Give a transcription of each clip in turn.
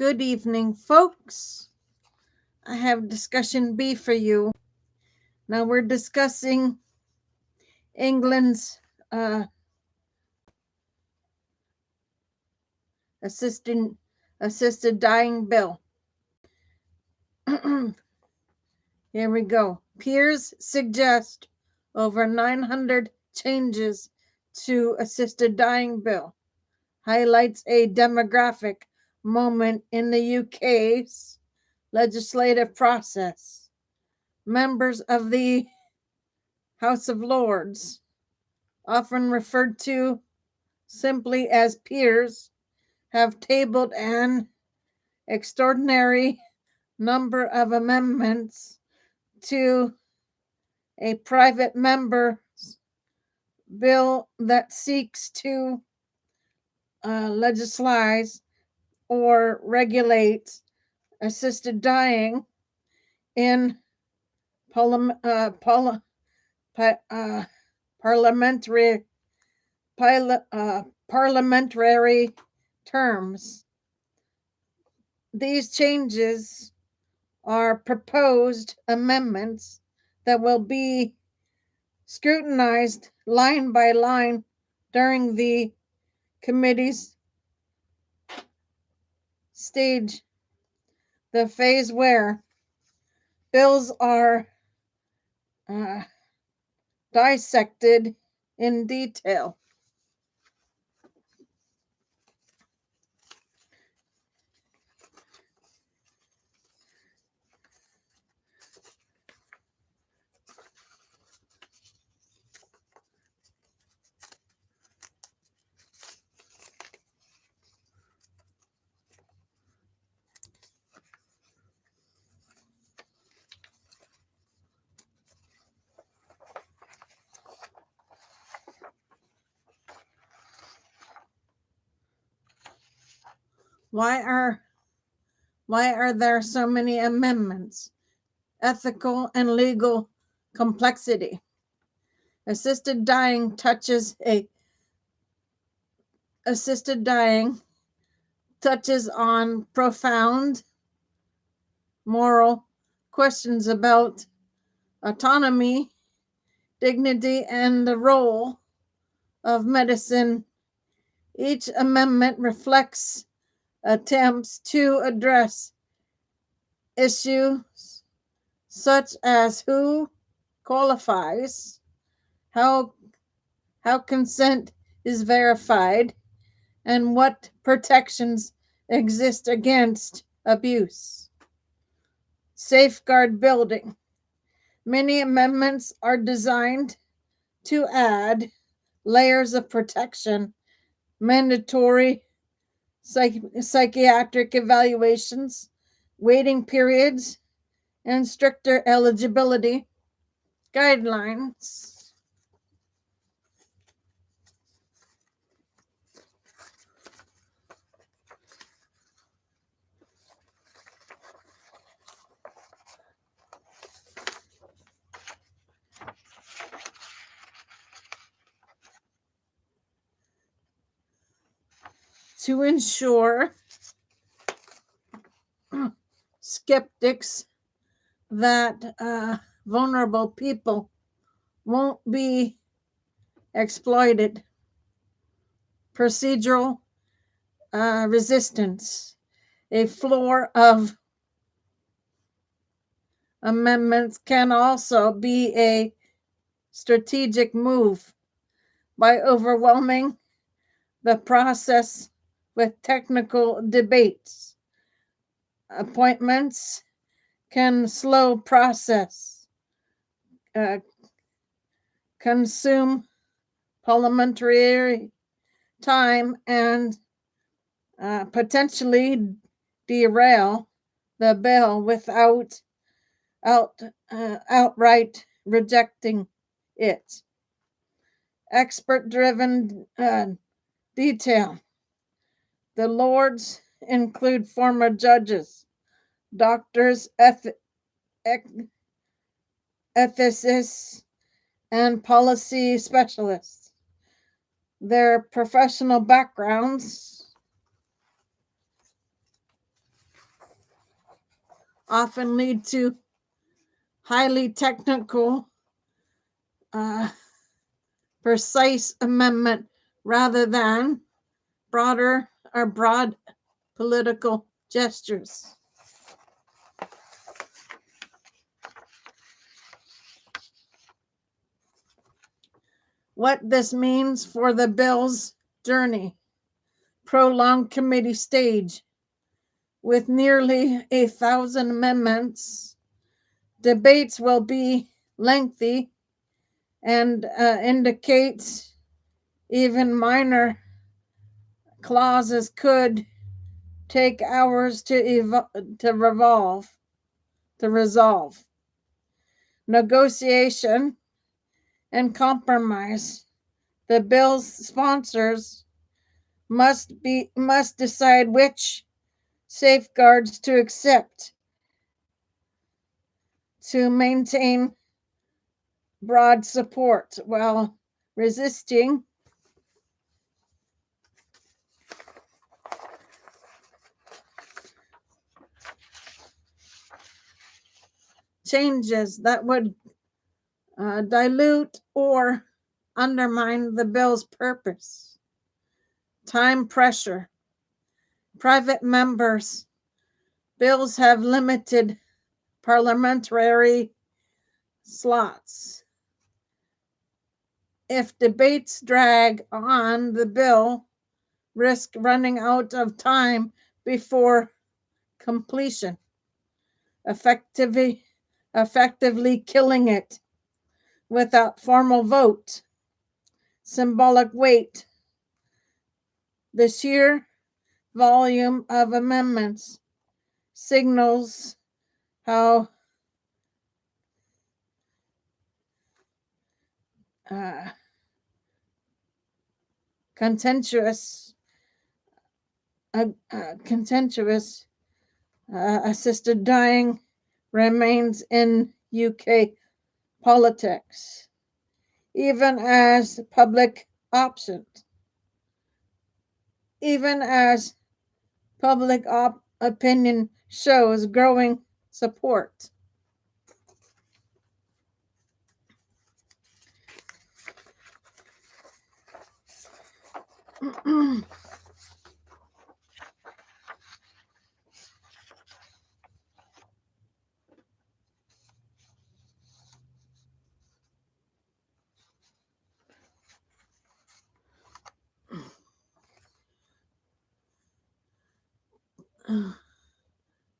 Good evening, folks. I have discussion B for you. Now we're discussing England's assisted dying bill. Here we go. Peers suggest over 900 changes to assisted dying bill. Highlights a demographic moment in the UK's legislative process. Members of the House of Lords, often referred to simply as peers, have tabled an extraordinary number of amendments to a private member's bill that seeks to legislate or regulate assisted dying in parliamentary terms. These changes are proposed amendments that will be scrutinized line by line during the committee's stage, the phase where bills are dissected in detail. Why are there so many amendments? Ethical and legal complexity. Assisted dying touches on profound moral questions about autonomy, dignity, and the role of medicine. Each amendment reflects attempts to address issues such as who qualifies, how consent is verified, and what protections exist against abuse. Safeguard building. Many amendments are designed to add layers of protection, mandatory psychiatric evaluations, waiting periods, and stricter eligibility guidelines. To ensure skeptics that vulnerable people won't be exploited. Procedural resistance. A floor of amendments can also be a strategic move by overwhelming the process with technical debates. Appointments can slow process, consume parliamentary time, and potentially derail the bill without outright rejecting it. Expert-driven detail. The Lords include former judges, doctors, ethicists, and policy specialists. Their professional backgrounds often lead to highly technical, precise amendment rather than broad political gestures. What this means for the bill's journey: prolonged committee stage with nearly 1,000 amendments. Debates will be lengthy and indicates even minor clauses could take hours to resolve. Negotiation and compromise. The bill's sponsors must decide which safeguards to accept to maintain broad support while resisting changes that would dilute or undermine the bill's purpose. Time pressure. Private members. Bills have limited parliamentary slots. If debates drag on, the bill risk running out of time before completion, effectively killing it without formal vote. Symbolic weight. The sheer volume of amendments signals how contentious assisted dying remains in UK politics, even as public opinion shows growing support.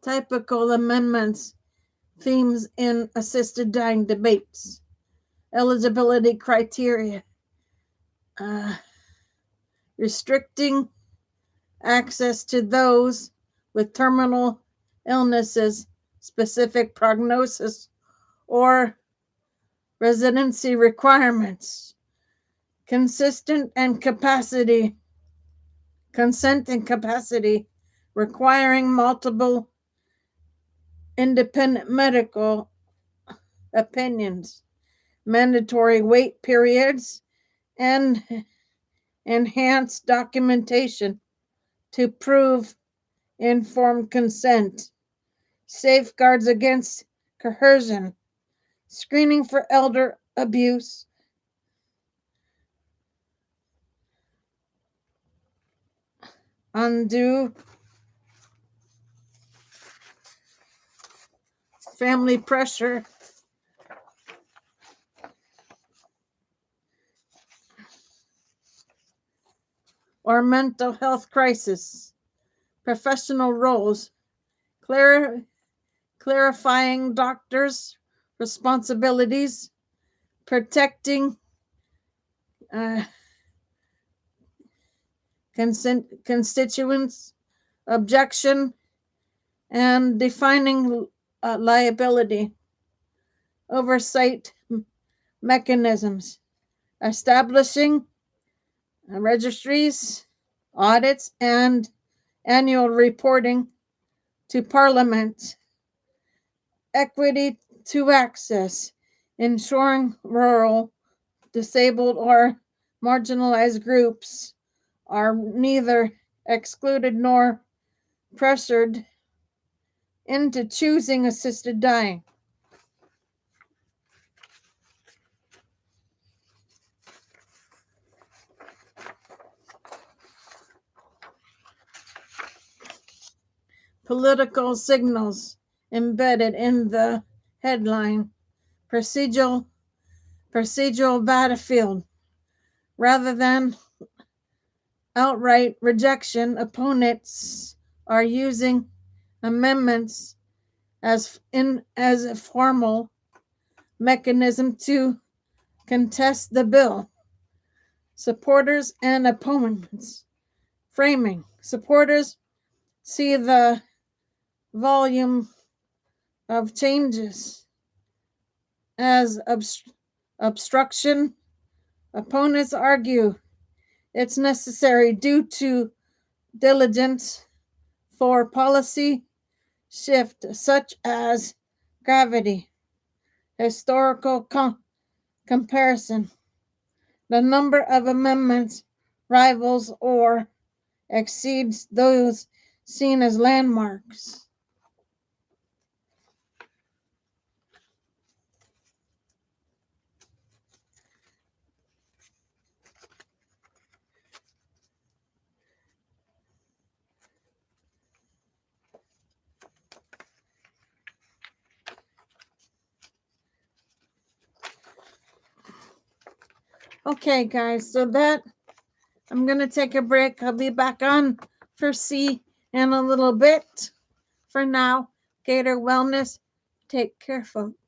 Typical amendments, themes in assisted dying debates, eligibility criteria, restricting access to those with terminal illnesses, specific prognosis, or residency requirements, consent and capacity, requiring multiple independent medical opinions, mandatory wait periods, and enhanced documentation to prove informed consent, safeguards against coercion, screening for elder abuse, undue family pressure, or mental health crisis, professional roles, clarifying doctors' responsibilities, protecting constituents' objection, and defining liability, oversight mechanisms, establishing registries, audits, and annual reporting to Parliament, equity to access, ensuring rural, disabled, or marginalized groups are neither excluded nor pressured into choosing assisted dying. Political signals embedded in the headline. Procedural battlefield. Rather than outright rejection, opponents are using amendments as a formal mechanism to contest the bill. Supporters and opponents. Framing. Supporters see the volume of changes as obstruction. Opponents argue it's necessary due to diligence for policy shift such as gravity, historical comparison, the number of amendments rivals or exceeds those seen as landmarks. Okay, guys, so that I'm going to take a break. I'll be back on for C in a little bit. For now, Gator Wellness, take care, folks.